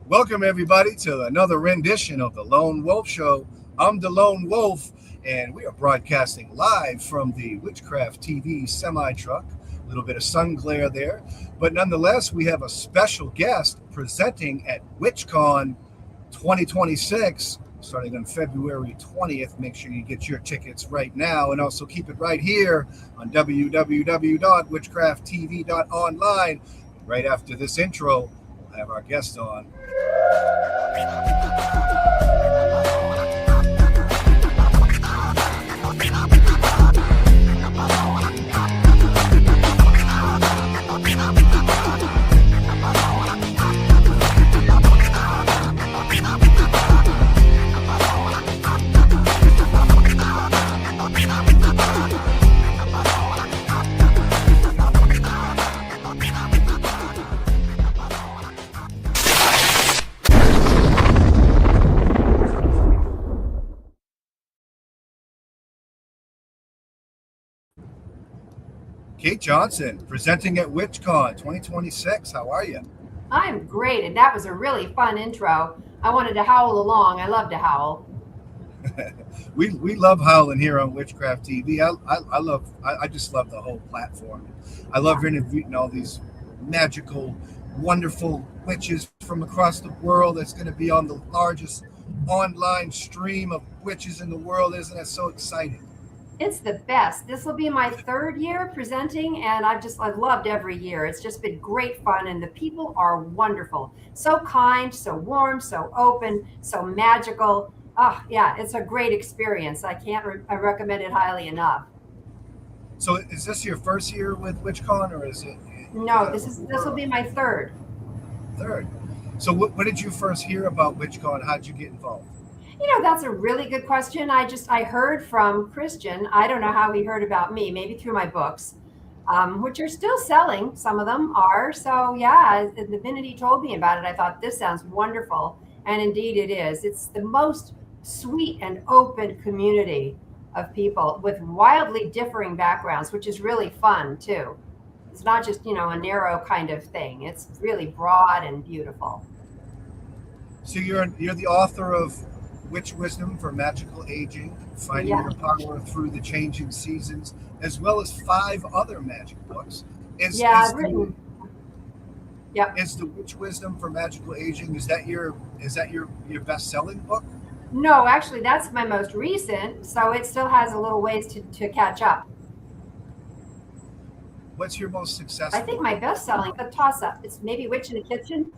Welcome, everybody, to another rendition of the Lone Wolf Show. I'm the Lone Wolf, and we are broadcasting live from the Witchcraft TV semi truck. A little bit of sun glare there, but nonetheless, we have a special guest presenting at WitchCon 2026 starting on February 20th. Make sure you get your tickets right now and also keep it right here on www.witchcrafttv.online. Right after this intro, we'll have our guest on. Cait Johnson presenting at WitchCon 2026. How are you? I'm great, and that was a really fun intro. I wanted to howl along. I love to howl. we love howling here on Witchcraft TV. I just love the whole platform. I Yeah. love interviewing all these magical, wonderful witches from across the world. That's going to be on the largest online stream of witches in the world. Isn't that so exciting? It's the best. This will be my third year presenting, and I've loved every year. It's just been great fun, and the people are wonderful. So kind, so warm, so open, so magical. Oh, yeah, it's a great experience. I recommend it highly enough. So, is this your first year with WitchCon, or is it you No, got it this will before? be my third. Third. So, what did you first hear about WitchCon? How did you get involved? That's a really good question. I heard from Christian. I don't know how he heard about me, maybe through my books, which are still selling. Some of them are. So yeah, the minute he told me about it, I thought this sounds wonderful. And indeed it is. It's the most sweet and open community of people with wildly differing backgrounds, which is really fun too. It's not just, a narrow kind of thing. It's really broad and beautiful. So, you're the author of Witch Wisdom for Magical Aging, Finding Yeah. Your Power Through the Changing Seasons, as well as five other magic books. Is Yeah, is I've the written. Yep. is the Witch Wisdom for Magical Aging, is that your best selling book? No, actually, that's my most recent, so it still has a little ways to catch up. What's your most I successful think my book? best selling, a toss up. It's maybe Witch in the Kitchen.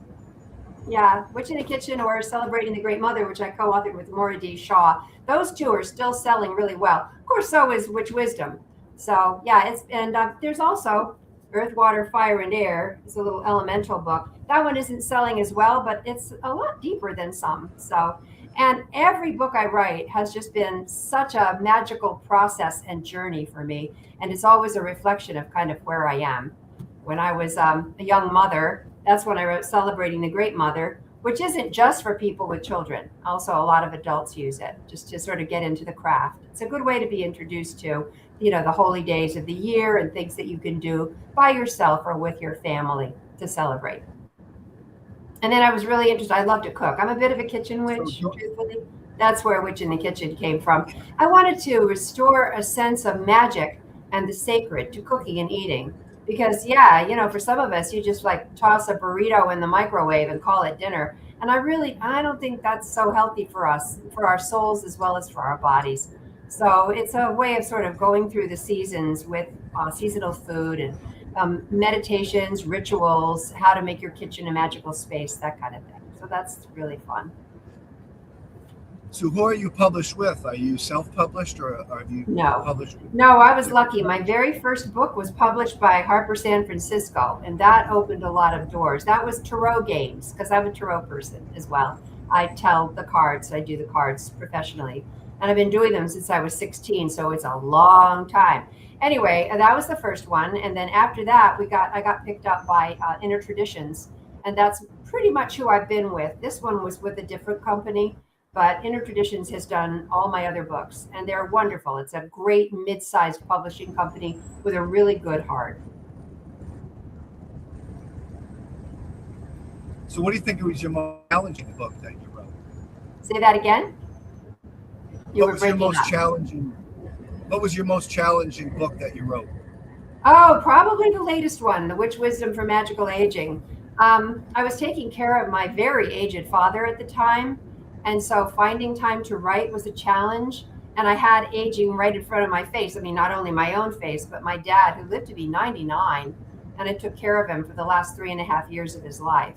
Yeah, Witch in the Kitchen or Celebrating the Great Mother, which I co authored with Maura D. Shaw. Those two are still selling really well. Of course, so is Witch Wisdom. So, yeah, and there's also Earth, Water, Fire, and Air. It's a little elemental book. That one isn't selling as well, but it's a lot deeper than some. So, and every book I write has just been such a magical process and journey for me. And it's always a reflection of kind of where I am. When I was a young mother, that's when I wrote Celebrating the Great Mother, which isn't just for people with children. Also, a lot of adults use it just to sort of get into the craft. It's a good way to be introduced to, the holy days of the year and things that you can do by yourself or with your family to celebrate. And then I was really interested. I love to cook. I'm a bit of a kitchen So, witch, truthfully. That's where Witch in the Kitchen came from. I wanted to restore a sense of magic and the sacred to cooking and eating. Because, yeah, for some of us, you just like toss a burrito in the microwave and call it dinner. And I don't think that's so healthy for us, for our souls as well as for our bodies. So it's a way of sort of going through the seasons with seasonal food and meditations, rituals, how to make your kitchen a magical space, that kind of thing. So that's really fun. so who are you published with? Are you self-published, or have you No, published with no, I was different lucky. My publishers? very first book was published by Harper San Francisco, and that opened a lot of doors. That was tarot games, because I'm a tarot person as well. I tell the cards, I do the cards professionally, and I've been doing them since I was 16, so it's a long time. Anyway, that was the first one, and then after that, I got picked up by Inner Traditions, and that's pretty much who I've been with. This one was with a different company, but Inner Traditions has done all my other books, and they're wonderful. It's a great mid-sized publishing company with a really good heart. So, what do you think was your most challenging book that you wrote? Say that again. You What were was your breaking most up. challenging? What was your most challenging book that you wrote? Oh, probably the latest one, The Witch Wisdom for Magical Aging. I was taking care of my very aged father at the time, and so finding time to write was a challenge. And I had aging right in front of my face. I mean, not only my own face, but my dad, who lived to be 99, and I took care of him for the last 3.5 years of his life.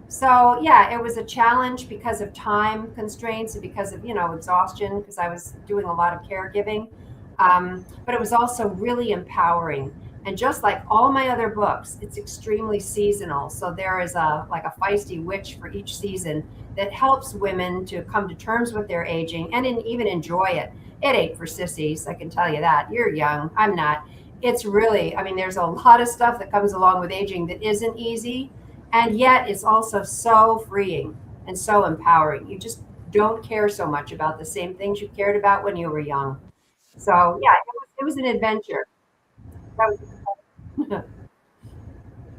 So, yeah, it was a challenge because of time constraints and because of, exhaustion, because I was doing a lot of caregiving. But it was also really empowering. And just like all my other books, it's extremely seasonal. So there is a feisty witch for each season that helps women to come to terms with their aging and even enjoy it. It ain't for sissies, I can tell you that. You're young, I'm not. It's really, I mean, there's a lot of stuff that comes along with aging that isn't easy, and yet it's also so freeing and so empowering. You just don't care so much about the same things you cared about when you were young. So yeah, it was an adventure. That was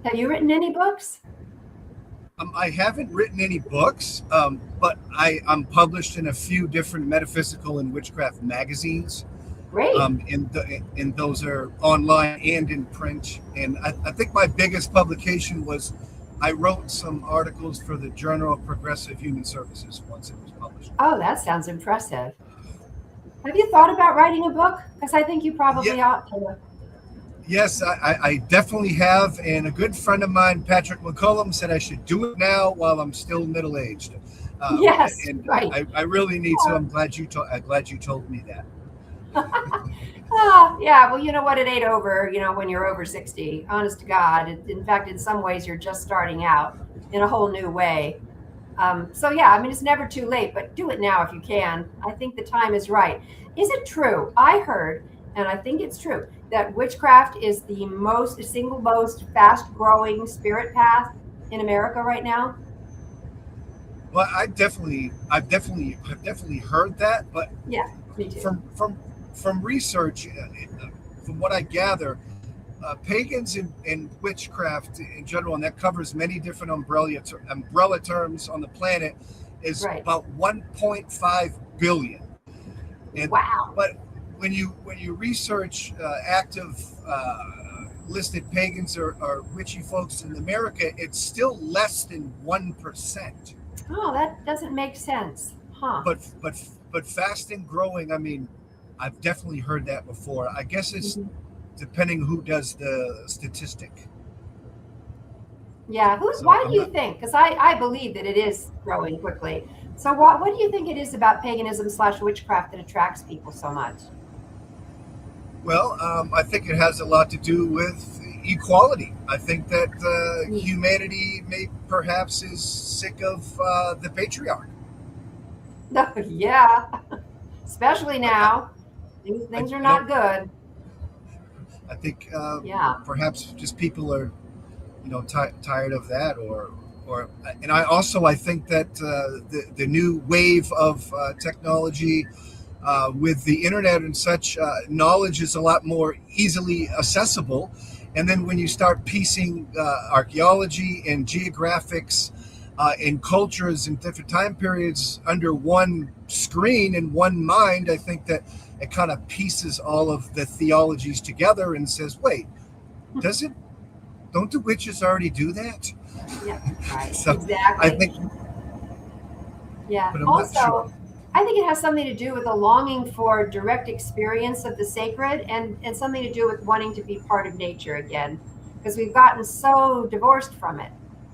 Have you written any books? I haven't written any books, but I'm published in a few different metaphysical and witchcraft magazines. Great. And those are online and in print. And I think my biggest publication was I wrote some articles for the Journal of Progressive Human Services once it was published. Oh, that sounds impressive. Have you thought about writing a book? Because I think you Yeah, probably ought to. yes, I definitely have. And a good friend of mine, Patrick McCullum, said I should do it now while I'm still middle aged. Yes, And right. I really need to. I'm glad you told me that. Yeah, well, you know what? It ain't over, when you're over 60. Honest to God. In fact, in some ways, you're just starting out in a whole new way. So, yeah, I mean, it's never too late, but do it now if you can. I think the time is right. Is it true? I heard, and I think it's true, that witchcraft is the single most fast growing spirit path in America right now. Well, I've definitely heard that, but Yeah, me too. from research, from what I gather, pagans and witchcraft in general, and that covers many different umbrella terms on the planet, is Right. about 1.5 billion. And Wow. but when you research active listed pagans or witchy folks in America, it's still less than 1%. Oh, that doesn't make sense. Huh. But but but fast and growing. I mean, I've definitely heard that before. I guess it's Mhm. depending who does the statistic. Yeah. So Why I'm do you not. think? Because I believe that it is growing quickly. So what do you think it is about paganism/witchcraft that attracts people so much? Well, I think it has a lot to do with equality. I think that Mm. humanity may perhaps is sick of the patriarch. Yeah, especially I, I, now. Things are I don't. not good. I think Yeah. perhaps just people are tired of that, or and I think that the new wave of technology with the internet and such, knowledge is a lot more easily accessible. And then when you start piecing archaeology and geographics and cultures in different time periods under one screen and one mind, I think that it kind of pieces all of the theologies together and says, wait, does it? Don't the witches already do that? Yeah. Right. So I Exactly. think, Yeah. but I'm not sure. Also, I think it has something to do with a longing for direct experience of the sacred and something to do with wanting to be part of nature again, because we've gotten so divorced from it.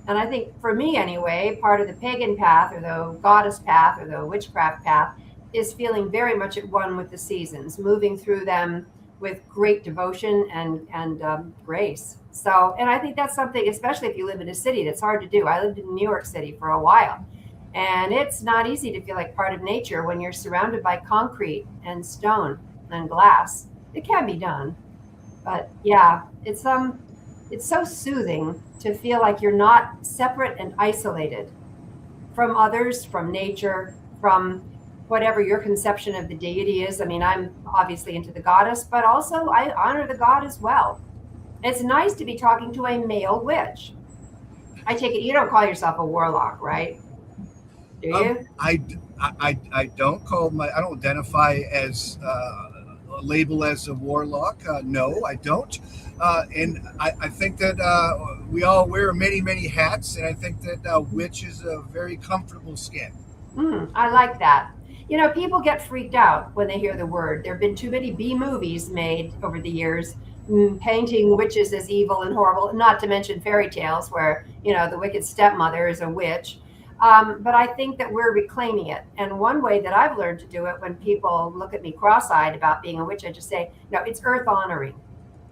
And I think for me anyway, part of the pagan path or the goddess path or the witchcraft path is feeling very much at one with the seasons, moving through them with great devotion and grace. So, and I think that's something, especially if you live in a city, that's hard to do. I lived in New York City for a while, and it's not easy to feel like part of nature when you're surrounded by concrete and stone and glass. It can be done, but yeah, it's so soothing to feel like you're not separate and isolated from others, from nature, from whatever your conception of the deity is. I mean, I'm obviously into the goddess, but also I honor the god as well. It's nice to be talking to a male witch. I take it you don't call yourself a warlock, right? Do Um, you? I, I don't call I don't identify as a label as a warlock. No, I don't. And I think that we all wear many, many hats, and I think that witch is a very comfortable skin. I like that. You know, people get freaked out when they hear the word. There have been too many B movies made over the years, painting witches as evil and horrible, not to mention fairy tales where, the wicked stepmother is a witch. But I think that we're reclaiming it. And one way that I've learned to do it when people look at me cross eyed about being a witch, I just say, no, it's earth honoring.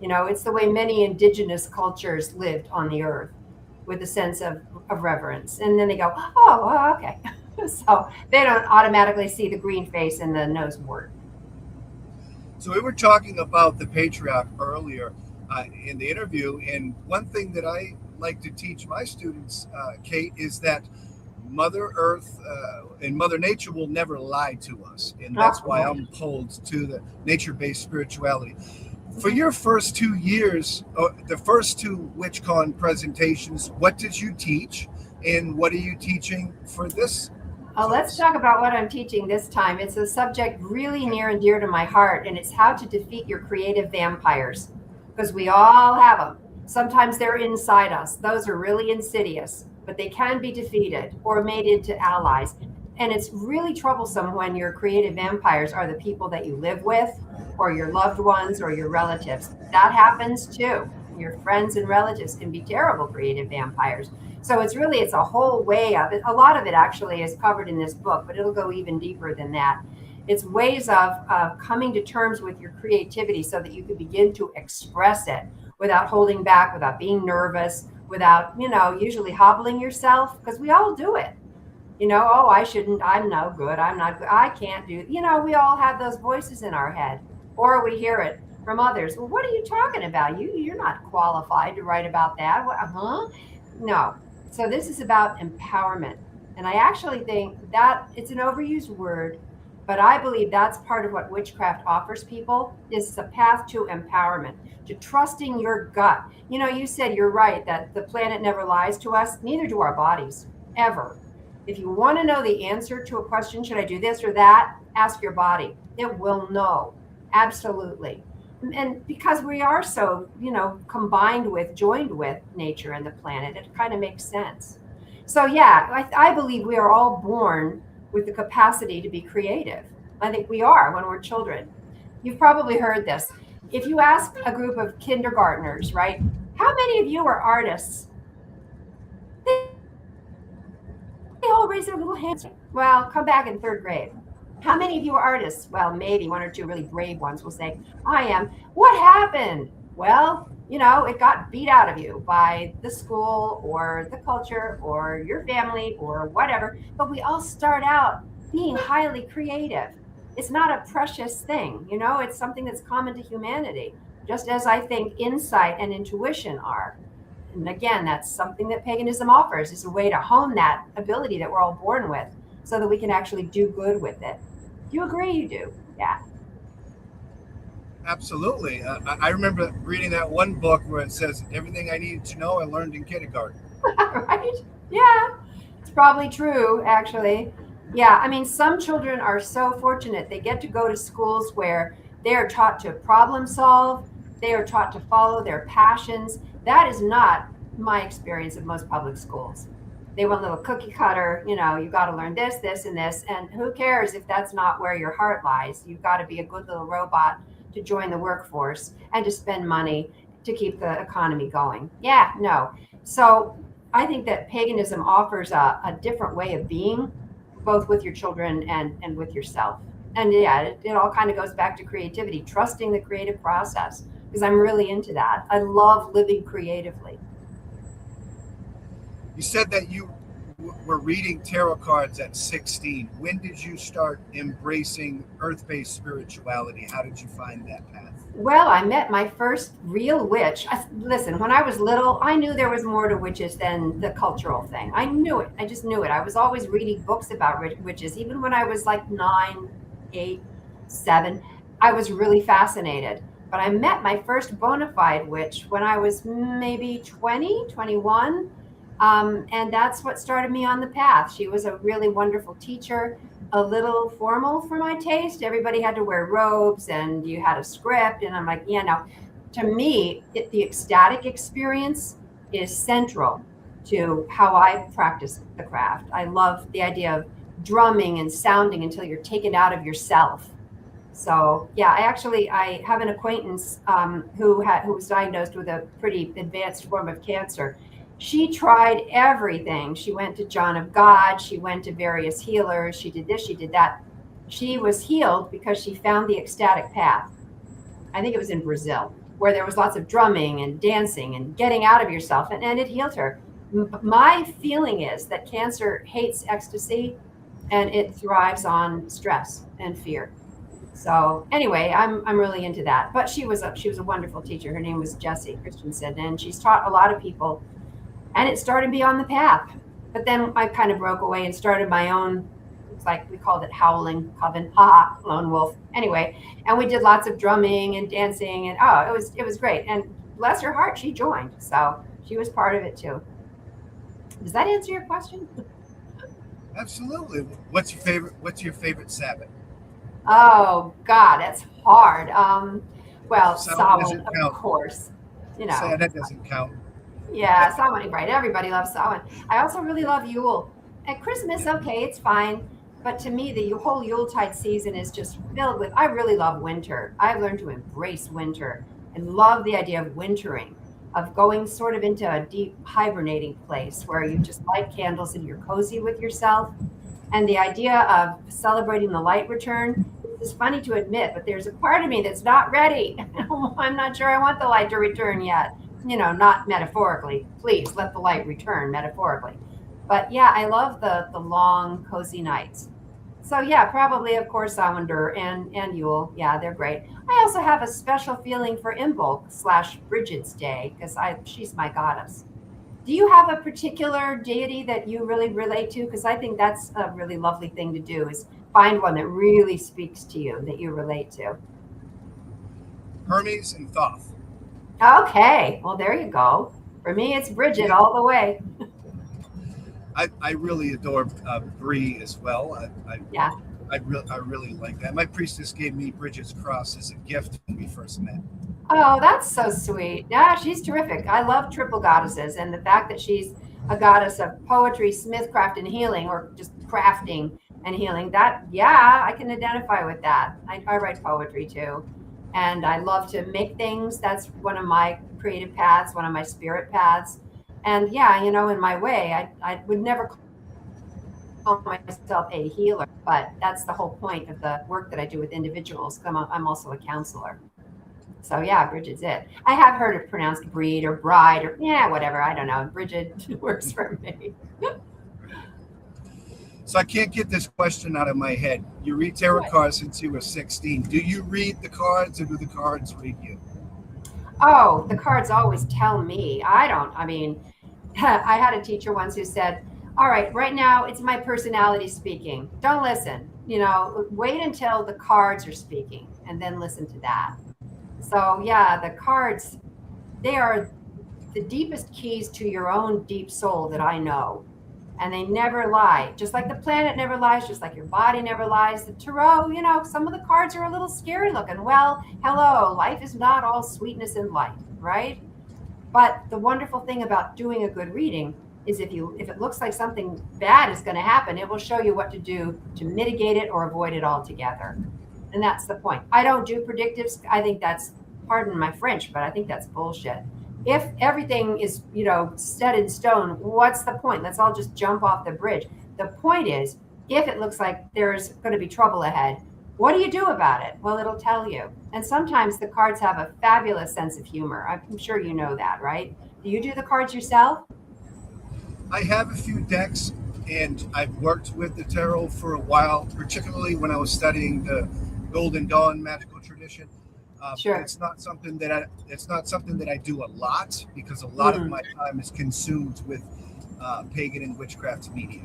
It's the way many indigenous cultures lived on the earth with a sense of reverence. And then they go, oh, well, okay. So they don't automatically see the green face and the nose wart. So we were talking about the patriarch earlier in the interview, and one thing that I like to teach my students, Cait, is that Mother Earth and Mother Nature will never lie to us, and that's why Oh, I'm pulled to the nature-based spirituality. For your first 2 years, the first two WitchCon presentations, what did you teach, and what are you teaching for this let's class? talk about what I'm teaching this time. It's a subject really near and dear to my heart, and it's how to defeat your creative vampires. Because we all have them. Sometimes they're inside us. Those are really insidious, but they can be defeated or made into allies. And it's really troublesome when your creative vampires are the people that you live with, or your loved ones, or your relatives. That happens too. Your friends and relatives can be terrible creative vampires. So it's a whole way of it. A lot of it actually is covered in this book, but it'll go even deeper than that. It's ways of coming to terms with your creativity so that you can begin to express it without holding back, without being nervous, without, usually hobbling yourself, because we all do it. Oh, I shouldn't, I'm no good, I'm not good, I can't do, we all have those voices in our head, or we hear it from others. Well, what are you talking about? You're not qualified to write about that. What, huh? No. So this is about empowerment. And I actually think that it's an overused word, but I believe that's part of what witchcraft offers people is a path to empowerment, to trusting your gut. You said you're right that the planet never lies to us, neither do our bodies, ever. If you want to know the answer to a question, should I do this or that? Ask your body. It will know. Absolutely. And because we are so, joined with nature and the planet, it kind of makes sense. So, yeah, I believe we are all born with the capacity to be creative. I think we are when we're children. You've probably heard this. If you ask a group of kindergartners, right, how many of you are artists? They all raise their little hands. Well, come back in third grade. How many of you are artists? Well, maybe one or two really brave ones will say, I am. What happened? Well, it got beat out of you by the school or the culture or your family or whatever. But we all start out being highly creative. It's not a precious thing, it's something that's common to humanity, just as I think insight and intuition are. And again, that's something that paganism offers is a way to hone that ability that we're all born with so that we can actually do good with it. Do you agree? You do. Yeah. Absolutely. I remember reading that one book where it says everything I needed to know I learned in kindergarten. Right? Yeah. It's probably true, actually. Yeah. I mean, some children are so fortunate. They get to go to schools where they are taught to problem solve, they are taught to follow their passions. That is not my experience of most public schools. They want a little cookie cutter, you've got to learn this, this, and this. And who cares if that's not where your heart lies? You've got to be a good little robot to join the workforce and to spend money to keep the economy going. Yeah, no. So I think that paganism offers a different way of being, both with your children and with yourself. And yeah, it all kind of goes back to creativity, trusting the creative process, because I'm really into that. I love living creatively. You said that you were reading tarot cards at 16. When did you start embracing earth based spirituality? How did you find that path? Well, I met my first real witch. Listen, when I was little, I knew there was more to witches than the cultural thing. I knew it. I just knew it. I was always reading books about witches. Even when I was like 9, 8, 7, I was really fascinated. But I met my first bona fide witch when I was maybe 20, 21. And that's what started me on the path. She was a really wonderful teacher, a little formal for my taste. Everybody had to wear robes and you had a script. And I'm like, yeah, no. To me, the ecstatic experience is central to how I practice the craft. I love the idea of drumming and sounding until you're taken out of yourself. So yeah, I have an acquaintance who was diagnosed with a pretty advanced form of cancer. She tried everything. She went to John of God. She went to various healers. She did this. She did that. She was healed because she found the ecstatic path. I think it was in Brazil, where there was lots of drumming and dancing and getting out of yourself, and it healed her. My feeling is that cancer hates ecstasy, and it thrives on stress and fear. So anyway, I'm really into that. But she was a wonderful teacher. Her name was Jessie Christensen, and she's taught a lot of people. And it started me on the path. But then I kind of broke away and started my own. It's like we called it Howling Coven, ha, lone wolf. Anyway, and we did lots of drumming and dancing, and oh, it was great. And bless her heart, she joined, so she was part of it too. Does that answer your question? Absolutely. What's your favorite Sabbath? Oh God, that's hard. Well, Samhain Samhain, doesn't of count. course. You Say know, that doesn't count. yeah, Samhain, right? Everybody loves Samhain. I also really love Yule. At Christmas, okay, it's fine, but to me, the whole Yuletide season is just filled with. I really love winter. I've learned to embrace winter and love the idea of wintering, of going sort of into a deep hibernating place where you just light candles and you're cozy with yourself. And the idea of celebrating the light return is funny to admit, but there's a part of me that's not ready. I'm not sure I want the light to return yet. Not metaphorically. Please let the light return metaphorically. But yeah, I love the long, cozy nights. So yeah, probably of course Samander and Yule. Yeah, they're great. I also have a special feeling for Imbolc slash Bridget's Day because I she's my goddess. Do you have a particular deity that you really relate to? Because I think that's a really lovely thing to do is find one that really speaks to you that you relate to. Hermes and Thoth. Okay, well there you go. For me, it's Bridget Yeah, all the way. I really adore Bree as well. Yeah. I really like that. My priestess gave me Bridget's cross as a gift when we first met. Oh, that's so sweet. Yeah, she's terrific. I love triple goddesses, and the fact that she's a goddess of poetry, smithcraft, and healing, or just crafting and healing. That, yeah, I can identify with that. I write poetry too, and I love to make things. That's one of my creative paths, one of my spirit paths. And yeah, in my way, I would never call myself a healer, but that's the whole point of the work that I do with individuals. I'm also a counselor. So yeah, Bridget's it. I have heard it pronounced breed or bride or yeah, whatever. I don't know. Bridget works for me. So I can't get this question out of my head. You read tarot What? cards since you were 16. Do you read the cards or do the cards read you? Oh, the cards always tell me. I don't. I mean, I had a teacher once who said, "All right, right now it's my personality speaking. Don't listen. Wait until the cards are speaking and then listen to that." So yeah, the cards, they are the deepest keys to your own deep soul that I know. And they never lie. Just like the planet never lies, just like your body never lies. The tarot, some of the cards are a little scary looking. Well, hello, life is not all sweetness and light, right? But the wonderful thing about doing a good reading is if it looks like something bad is going to happen, it will show you what to do to mitigate it or avoid it altogether. And that's the point. I don't do predictives. I think that's, pardon my French, but I think that's bullshit. If everything is, set in stone, what's the point? Let's all just jump off the bridge. The point is, if it looks like there's going to be trouble ahead, what do you do about it? Well, it'll tell you. And sometimes the cards have a fabulous sense of humor. I'm sure you know that, right? Do you do the cards yourself? I have a few decks and I've worked with the tarot for a while, particularly when I was studying the Golden Dawn magical tradition. But Sure. it's not something that I do a lot because a lot of Hmm. my time is consumed with pagan and witchcraft media.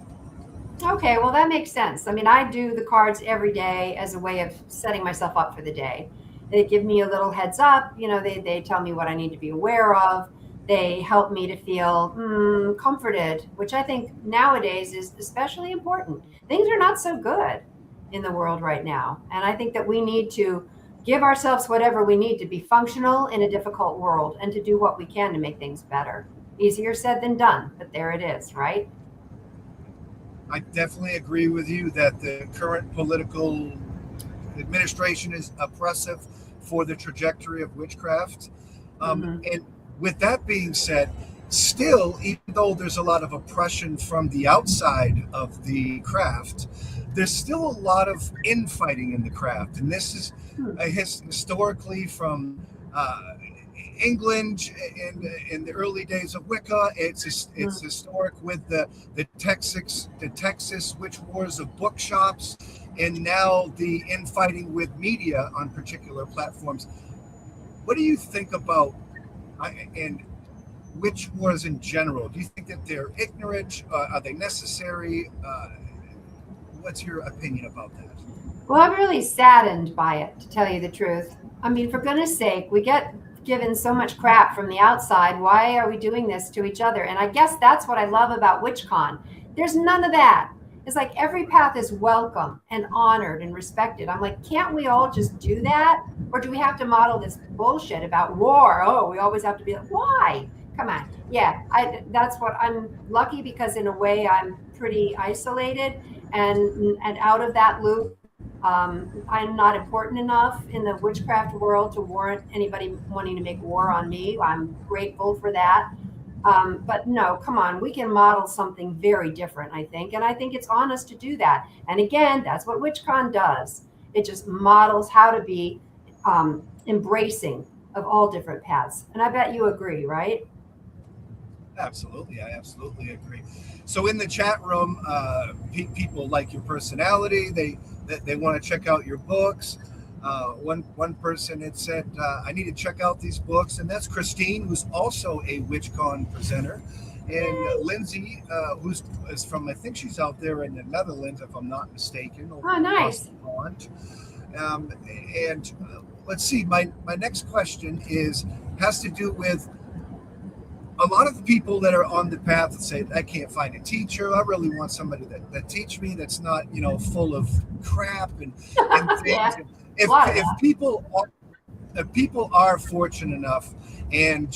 Okay, well, that makes sense. I mean, I do the cards every day as a way of setting myself up for the day. They give me a little heads up. They tell me what I need to be aware of. They help me to feel comforted, which I think nowadays is especially important. Things are not so good in the world right now. And I think that we need to give ourselves whatever we need to be functional in a difficult world and to do what we can to make things better. Easier said than done, but there it is, right? I definitely agree with you that the current political administration is oppressive for the trajectory of witchcraft. Hmm. And with that being said, still, even though there's a lot of oppression from the outside of the craft, there's still a lot of infighting in the craft. And this is historically from uh, England in the early days of Wicca. It's historic with the Texas witch wars of bookshops, and now the infighting with media on particular platforms. What do you think about and witch wars in general? Do you think that they're ignorant? Are they necessary? What's your opinion about that? Well, I'm really saddened by it, to tell you the truth. I mean, for goodness sake, we get given so much crap from the outside. Why are we doing this to each other? And I guess that's what I love about WitchCon. There's none of that. It's like every path is welcome and honored and respected. I'm like, can't we all just do that? Or do we have to model this bullshit about war? Oh, we always have to be like, why? Come on. Yeah, that's what I'm lucky, because in a way I'm pretty isolated and out of that loop. I'm not important enough in the witchcraft world to warrant anybody wanting to make war on me. I'm grateful for that. But no, come on, we can model something very different, I think. And I think it's on us to do that. And again, that's what WitchCon does. It just models how to be embracing of all different paths. And I bet you agree, right? Absolutely, I absolutely agree. So in the chat room, people like your personality. They want to check out your books. One person had said, "I need to check out these books," and that's Christine, who's also a WitchCon presenter, and Lindsay, who's is from, I think she's out there in the Netherlands, if I'm not mistaken, over Oh, across nice. the pond. Um, and let's see, my next question is has to do with a lot of the people that are on the path that say, I can't find a teacher. I really want somebody that teach me, that's not, full of crap and things. Yeah, a If lot of if that. people are fortunate enough, and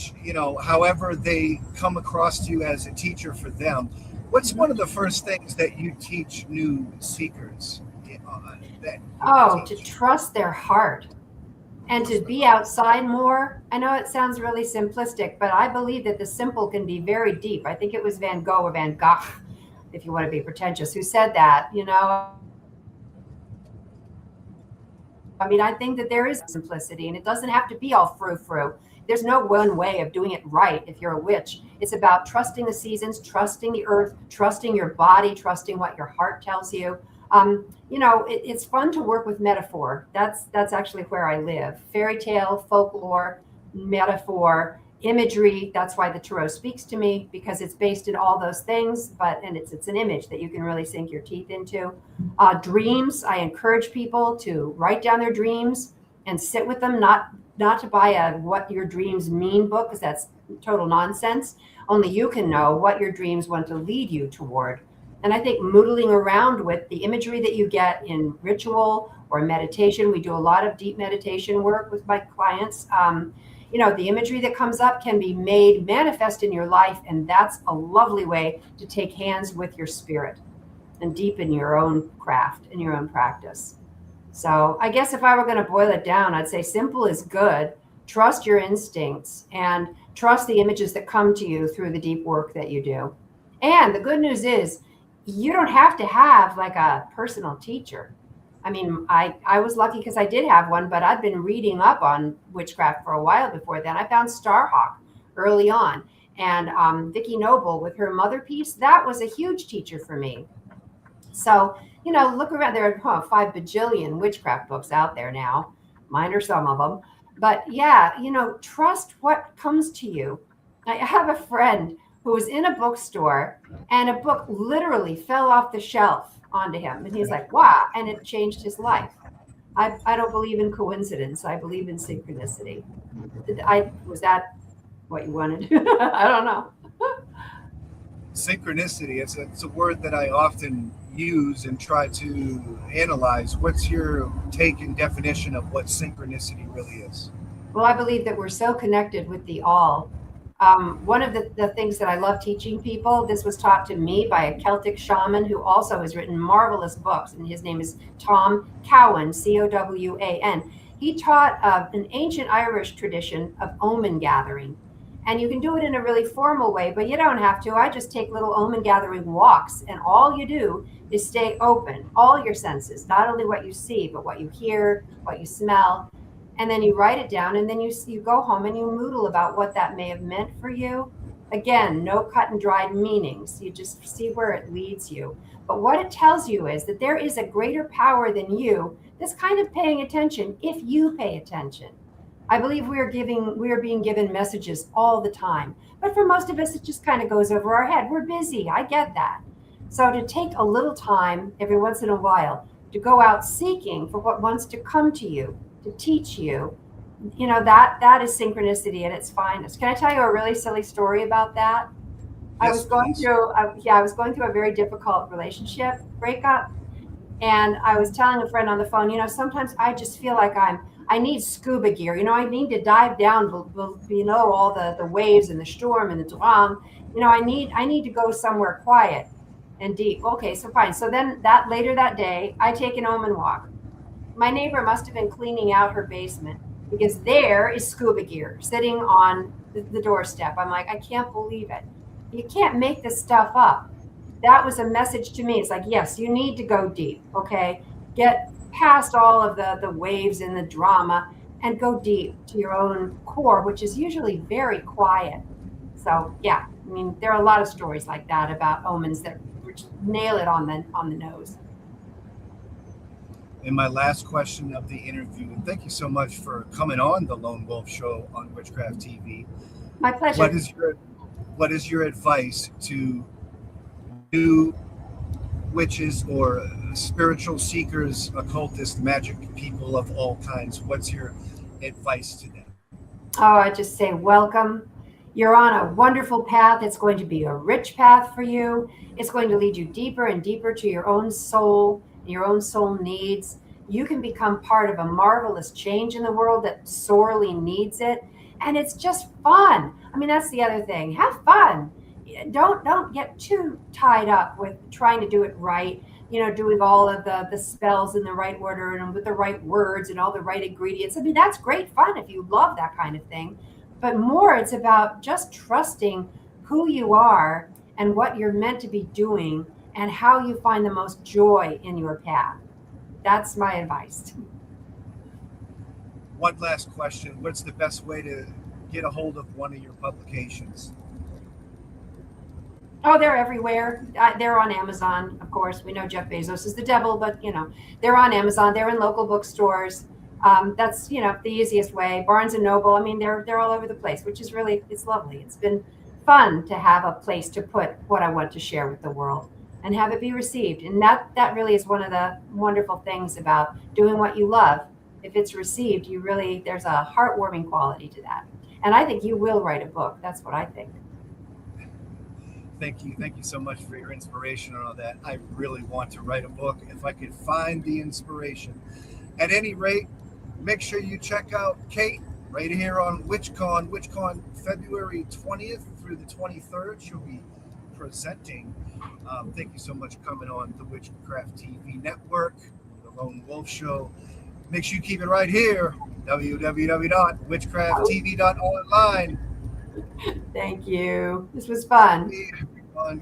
however they come across you as a teacher for them, what's one Mhm. of the first things that you teach new seekers, that you would Oh, to teach? trust their heart and to Trust the be heart. outside more. I know it sounds really simplistic, but I believe that the simple can be very deep. I think it was Van Gogh or Van Gogh, if you want to be pretentious, who said that. I mean, I think that there is simplicity, and it doesn't have to be all frou frou. There's no one way of doing it right if you're a witch. It's about trusting the seasons, trusting the earth, trusting your body, trusting what your heart tells you. It's fun to work with metaphor. That's actually where I live. Fairy tale, folklore, metaphor, imagery. That's why the tarot speaks to me, because it's based in all those things. And it's an image that you can really sink your teeth into. Dreams. I encourage people to write down their dreams and sit with them. Not to buy a "What Your Dreams Mean" book, because that's total nonsense. Only you can know what your dreams want to lead you toward. And I think moodling around with the imagery that you get in ritual or meditation. We do a lot of deep meditation work with my clients. The imagery that comes up can be made manifest in your life, and that's a lovely way to take hands with your spirit and deepen your own craft and your own practice. So I guess if I were going to boil it down, I'd say simple is good. Trust your instincts and trust the images that come to you through the deep work that you do. And the good news is you don't have to have like a personal teacher. I mean, I was lucky because I did have one, but I'd been reading up on witchcraft for a while before then. I found Starhawk early on. And Vicki Noble with her mother piece, that was a huge teacher for me. So, look around. There are 5 bajillion witchcraft books out there now. Mine are some of them. But yeah, trust what comes to you. I have a friend who was in a bookstore and a book literally fell off the shelf onto him. And he's like, wow. And it changed his life. I don't believe in coincidence. I believe in synchronicity. Was that what you wanted. I don't know. Synchronicity, it's a word that I often use and try to analyze. What's your take and definition of what synchronicity really is? Well, I believe that we're so connected with the all. One of the things that I love teaching people, this was taught to me by a Celtic shaman who also has written marvelous books, and his name is Tom Cowan, Cowan. He taught an ancient Irish tradition of omen gathering. And you can do it in a really formal way, but you don't have to. I just take little omen gathering walks, and all you do is stay open, all your senses, not only what you see, but what you hear, what you smell. And then you write it down, and then you go home and you noodle about what that may have meant for you. Again, no cut and dried meanings. You just see where it leads you. But what it tells you is that there is a greater power than you that's kind of paying attention if you pay attention. I believe we are being given messages all the time. But for most of us, it just kind of goes over our head. We're busy. I get that. So to take a little time every once in a while to go out seeking for what wants to come to you, to teach you, that is synchronicity at its finest. Can I tell you a really silly story about that? Yes, I was going please. through I was going through a very difficult relationship breakup, and I was telling a friend on the phone, sometimes I just feel like I need scuba gear. I need to dive down below all the waves and the storm and the drum. I need to go somewhere quiet and deep. Okay, so fine. So then later that day, I take an omen walk. My neighbor must have been cleaning out her basement because there is scuba gear sitting on the doorstep. I'm like, I can't believe it. You can't make this stuff up. That was a message to me. It's like, yes, you need to go deep. Okay, get past all of the waves and the drama and go deep to your own core, which is usually very quiet. So yeah, I mean, there are a lot of stories like that about omens that nail it on the nose. And my last question of the interview, and thank you so much for coming on the Lone Wolf Show on Witchcraft TV. My pleasure. What is your advice to new witches or spiritual seekers, occultist, magic people of all kinds? What's your advice to them? Oh, I just say welcome. You're on a wonderful path. It's going to be a rich path for you. It's going to lead you deeper and deeper to your own soul, your own soul needs. You can become part of a marvelous change in the world that sorely needs it. And it's just fun. I mean, that's the other thing. Have fun. Don't get too tied up with trying to do it right, doing all of the spells in the right order and with the right words and all the right ingredients. I mean, that's great fun if you love that kind of thing. But more, it's about just trusting who you are and what you're meant to be doing and how you find the most joy in your path. That's my advice. One last question. What's the best way to get a hold of one of your publications? Oh, they're everywhere. They're on Amazon, of course. We know Jeff Bezos is the devil, but they're on Amazon. They're in local bookstores. That's the easiest way. Barnes and Noble. I mean, they're all over the place, which is it's lovely. It's been fun to have a place to put what I want to share with the world and have it be received. And that really is one of the wonderful things about doing what you love. If it's received, there's a heartwarming quality to that. And I think you will write a book. That's what I think. Thank you so much for your inspiration on all that. I really want to write a book if I could find the inspiration. At any rate, make sure you check out Cait right here on WitchCon February 20th through the 23rd. She'll be presenting. Thank you so much for coming on the Witchcraft TV network, the Lone Wolf Show. Make sure you keep it right here, www.witchcrafttv.online. Thank you. This was fun. Hey, everyone.